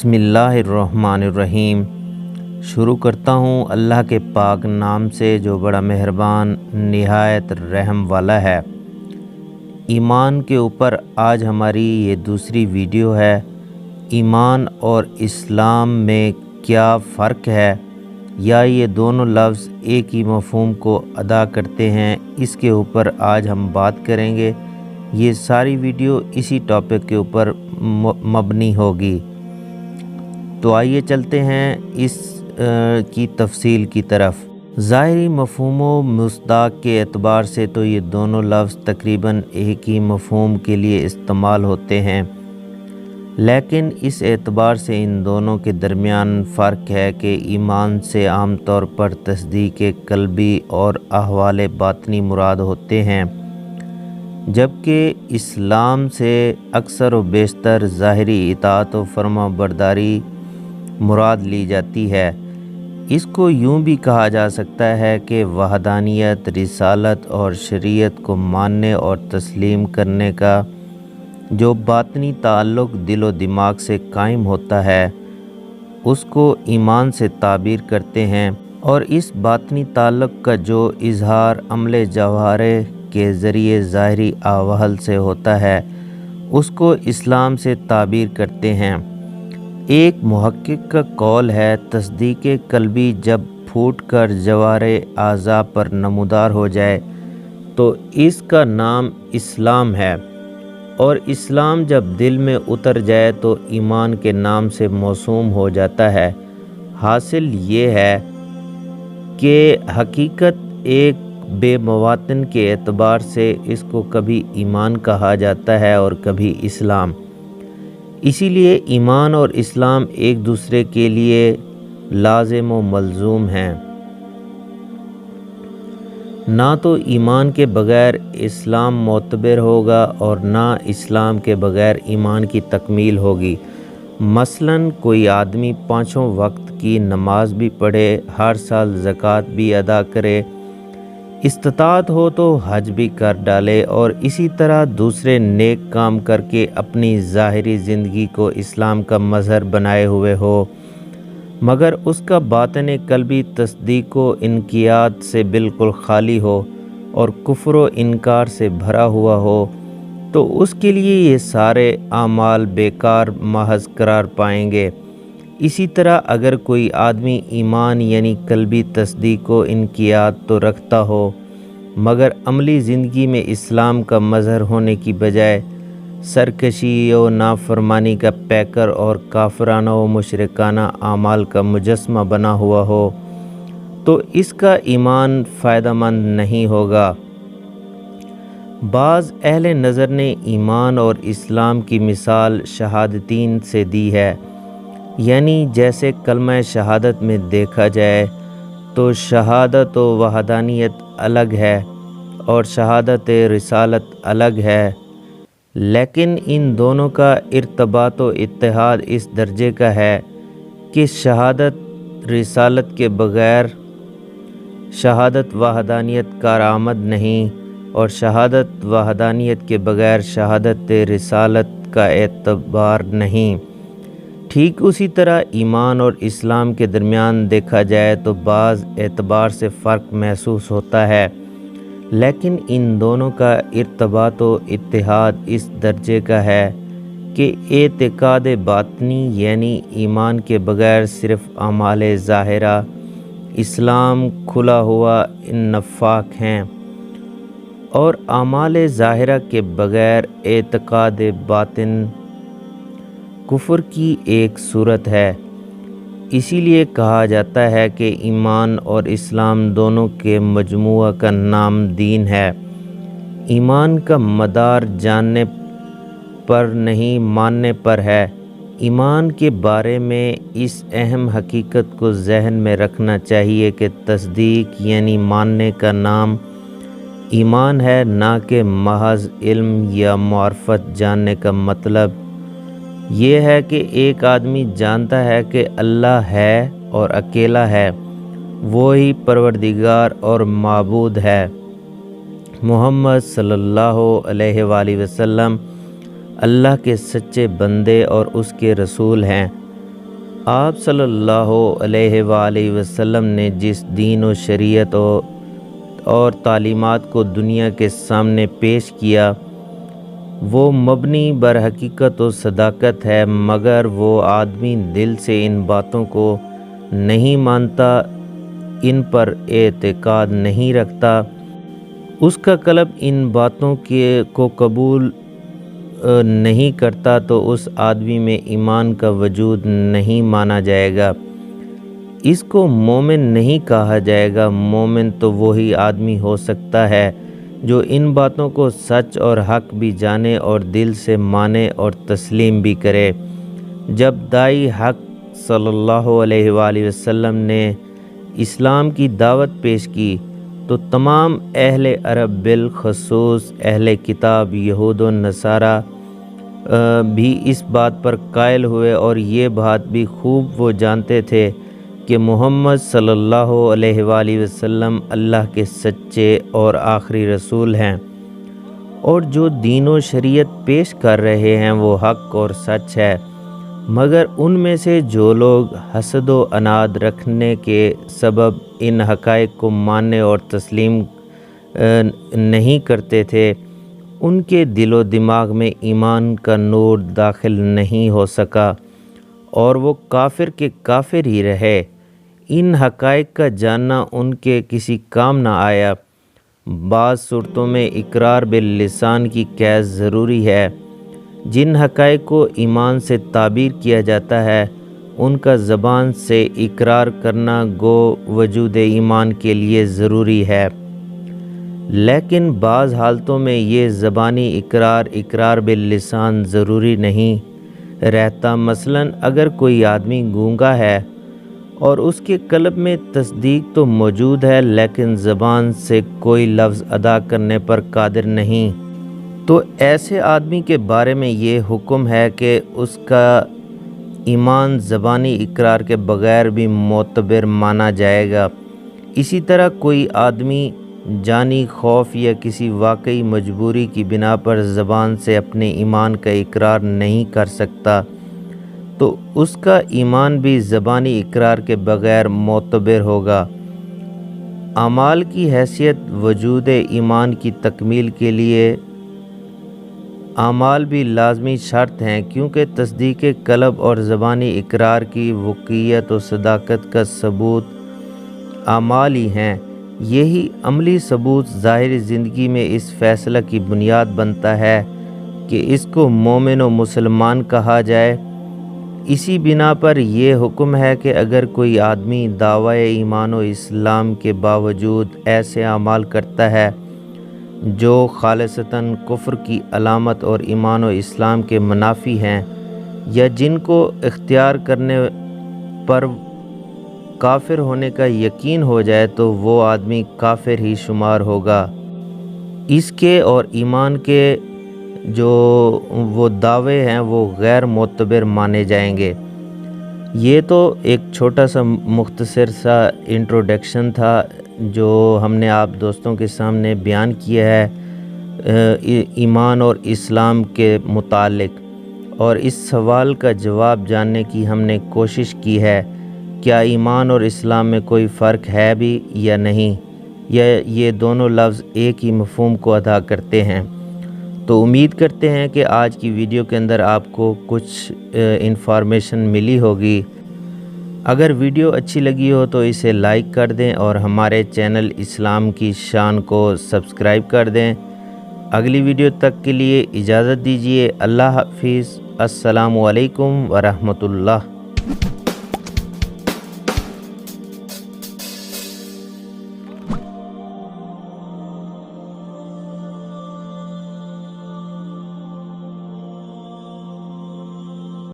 بسم اللہ الرحمن الرحیم۔ شروع کرتا ہوں اللہ کے پاک نام سے جو بڑا مہربان نہایت رحم والا ہے۔ ایمان کے اوپر آج ہماری یہ دوسری ویڈیو ہے۔ ایمان اور اسلام میں کیا فرق ہے یا یہ دونوں لفظ ایک ہی مفہوم کو ادا کرتے ہیں، اس کے اوپر آج ہم بات کریں گے۔ یہ ساری ویڈیو اسی ٹاپک کے اوپر مبنی ہوگی۔ تو آئیے چلتے ہیں اس کی تفصیل کی طرف۔ ظاہری مفہوم و مصداق کے اعتبار سے تو یہ دونوں لفظ تقریباً ایک ہی مفہوم کے لیے استعمال ہوتے ہیں، لیکن اس اعتبار سے ان دونوں کے درمیان فرق ہے کہ ایمان سے عام طور پر تصدیق قلبی اور احوال باطنی مراد ہوتے ہیں، جبکہ اسلام سے اکثر و بیشتر ظاہری اطاعت و فرما برداری مراد لی جاتی ہے۔ اس کو یوں بھی کہا جا سکتا ہے کہ وحدانیت، رسالت اور شریعت کو ماننے اور تسلیم کرنے کا جو باطنی تعلق دل و دماغ سے قائم ہوتا ہے اس کو ایمان سے تعبیر کرتے ہیں، اور اس باطنی تعلق کا جو اظہار عمل جوارح کے ذریعے ظاہری احوال سے ہوتا ہے اس کو اسلام سے تعبیر کرتے ہیں۔ ایک محقق کا قول ہے، تصدیق قلبی جب پھوٹ کر جوارح اعضاء پر نمودار ہو جائے تو اس کا نام اسلام ہے، اور اسلام جب دل میں اتر جائے تو ایمان کے نام سے موسوم ہو جاتا ہے۔ حاصل یہ ہے کہ حقیقت ایک بے مواطن کے اعتبار سے اس کو کبھی ایمان کہا جاتا ہے اور کبھی اسلام۔ اسی لیے ایمان اور اسلام ایک دوسرے کے لیے لازم و ملزوم ہیں۔ نہ تو ایمان کے بغیر اسلام معتبر ہوگا اور نہ اسلام کے بغیر ایمان کی تکمیل ہوگی۔ مثلاً کوئی آدمی 5 وقت کی نماز بھی پڑھے، ہر سال زکوٰۃ بھی ادا کرے، استطاعت ہو تو حج بھی کر ڈالے، اور اسی طرح دوسرے نیک کام کر کے اپنی ظاہری زندگی کو اسلام کا مظہر بنائے ہوئے ہو، مگر اس کا باطن قلبی تصدیق و انقیاد سے بالکل خالی ہو اور کفر و انکار سے بھرا ہوا ہو، تو اس کے لیے یہ سارے اعمال بیکار محض قرار پائیں گے۔ اسی طرح اگر کوئی آدمی ایمان یعنی قلبی تصدیق و انقیاد تو رکھتا ہو مگر عملی زندگی میں اسلام کا مظہر ہونے کی بجائے سرکشی و نافرمانی کا پیکر اور کافرانہ و مشرکانہ اعمال کا مجسمہ بنا ہوا ہو، تو اس کا ایمان فائدہ مند نہیں ہوگا۔ بعض اہل نظر نے ایمان اور اسلام کی مثال شہادتین سے دی ہے، یعنی جیسے کلمہ شہادت میں دیکھا جائے تو شہادت و وحدانیت الگ ہے اور شہادت رسالت الگ ہے، لیکن ان دونوں کا ارتباط و اتحاد اس درجے کا ہے کہ شہادت رسالت کے بغیر شہادت وحدانیت کارآمد نہیں، اور شہادت وحدانیت کے بغیر شہادت رسالت کا اعتبار نہیں۔ ٹھیک اسی طرح ایمان اور اسلام کے درمیان دیکھا جائے تو بعض اعتبار سے فرق محسوس ہوتا ہے، لیکن ان دونوں کا ارتباط و اتحاد اس درجے کا ہے کہ اعتقاد باطنی یعنی ایمان کے بغیر صرف اعمال ظاہرہ اسلام کھلا ہوا نفاق ہیں، اور اعمال ظاہرہ کے بغیر اعتقاد باطن کفر کی ایک صورت ہے۔ اسی لیے کہا جاتا ہے کہ ایمان اور اسلام دونوں کے مجموعہ کا نام دین ہے۔ ایمان کا مدار جاننے پر نہیں ماننے پر ہے۔ ایمان کے بارے میں اس اہم حقیقت کو ذہن میں رکھنا چاہیے کہ تصدیق یعنی ماننے کا نام ایمان ہے، نہ کہ محض علم یا معرفت۔ جاننے کا مطلب یہ ہے کہ ایک آدمی جانتا ہے کہ اللہ ہے اور اکیلا ہے، وہی پروردگار اور معبود ہے، محمد صلی اللہ علیہ وآلہ وسلم اللہ کے سچے بندے اور اس کے رسول ہیں۔ آپ صلی اللہ علیہ وآلہ وسلم نے جس دین و شریعت اور تعلیمات کو دنیا کے سامنے پیش کیا وہ مبنی بر حقیقت و صداقت ہے، مگر وہ آدمی دل سے ان باتوں کو نہیں مانتا، ان پر اعتقاد نہیں رکھتا، اس کا قلب ان باتوں کو قبول نہیں کرتا، تو اس آدمی میں ایمان کا وجود نہیں مانا جائے گا، اس کو مومن نہیں کہا جائے گا۔ مومن تو وہی آدمی ہو سکتا ہے جو ان باتوں کو سچ اور حق بھی جانے اور دل سے مانے اور تسلیم بھی کرے۔ جب داعی حق صلی اللہ علیہ وآلہ وسلم نے اسلام کی دعوت پیش کی تو تمام اہل عرب بالخصوص اہل کتاب یہود و نصارہ بھی اس بات پر قائل ہوئے، اور یہ بات بھی خوب وہ جانتے تھے کہ محمد صلی اللہ علیہ وآلہ وسلم اللہ کے سچے اور آخری رسول ہیں، اور جو دین و شریعت پیش کر رہے ہیں وہ حق اور سچ ہے، مگر ان میں سے جو لوگ حسد و عناد رکھنے کے سبب ان حقائق کو ماننے اور تسلیم نہیں کرتے تھے، ان کے دل و دماغ میں ایمان کا نور داخل نہیں ہو سکا اور وہ کافر کے کافر ہی رہے۔ ان حقائق کا جاننا ان کے کسی کام نہ آیا۔ بعض صورتوں میں اقرار باللسان کی قید ضروری ہے۔ جن حقائق کو ایمان سے تعبیر کیا جاتا ہے ان کا زبان سے اقرار کرنا گو وجود ایمان کے لیے ضروری ہے، لیکن بعض حالتوں میں یہ زبانی اقرار باللسان ضروری نہیں رہتا۔ مثلاً اگر کوئی آدمی گونگا ہے اور اس کے قلب میں تصدیق تو موجود ہے لیکن زبان سے کوئی لفظ ادا کرنے پر قادر نہیں، تو ایسے آدمی کے بارے میں یہ حکم ہے کہ اس کا ایمان زبانی اقرار کے بغیر بھی معتبر مانا جائے گا۔ اسی طرح کوئی آدمی جانی خوف یا کسی واقعی مجبوری کی بنا پر زبان سے اپنے ایمان کا اقرار نہیں کر سکتا، تو اس کا ایمان بھی زبانی اقرار کے بغیر معتبر ہوگا۔ اعمال کی حیثیت وجود ایمان کی تکمیل کے لیے اعمال بھی لازمی شرط ہیں، کیونکہ تصدیق قلب اور زبانی اقرار کی وقوعیت و صداقت کا ثبوت اعمال ہی ہیں۔ یہی عملی ثبوت ظاہری زندگی میں اس فیصلہ کی بنیاد بنتا ہے کہ اس کو مومن و مسلمان کہا جائے۔ اسی بنا پر یہ حکم ہے کہ اگر کوئی آدمی دعوی ایمان و اسلام کے باوجود ایسے اعمال کرتا ہے جو خالصتاً کفر کی علامت اور ایمان و اسلام کے منافی ہیں، یا جن کو اختیار کرنے پر کافر ہونے کا یقین ہو جائے، تو وہ آدمی کافر ہی شمار ہوگا۔ اس کے اور ایمان کے جو وہ دعوے ہیں وہ غیر معتبر مانے جائیں گے۔ یہ تو ایک چھوٹا سا مختصر سا انٹروڈکشن تھا جو ہم نے آپ دوستوں کے سامنے بیان کیا ہے ایمان اور اسلام کے متعلق، اور اس سوال کا جواب جاننے کی ہم نے کوشش کی ہے، کیا ایمان اور اسلام میں کوئی فرق ہے بھی یا نہیں، یا یہ دونوں لفظ ایک ہی مفہوم کو ادا کرتے ہیں۔ تو امید کرتے ہیں کہ آج کی ویڈیو کے اندر آپ کو کچھ انفارمیشن ملی ہوگی۔ اگر ویڈیو اچھی لگی ہو تو اسے لائک کر دیں اور ہمارے چینل اسلام کی شان کو سبسکرائب کر دیں۔ اگلی ویڈیو تک کے لیے اجازت دیجیے۔ اللہ حافظ۔ السلام علیکم ورحمۃ اللہ۔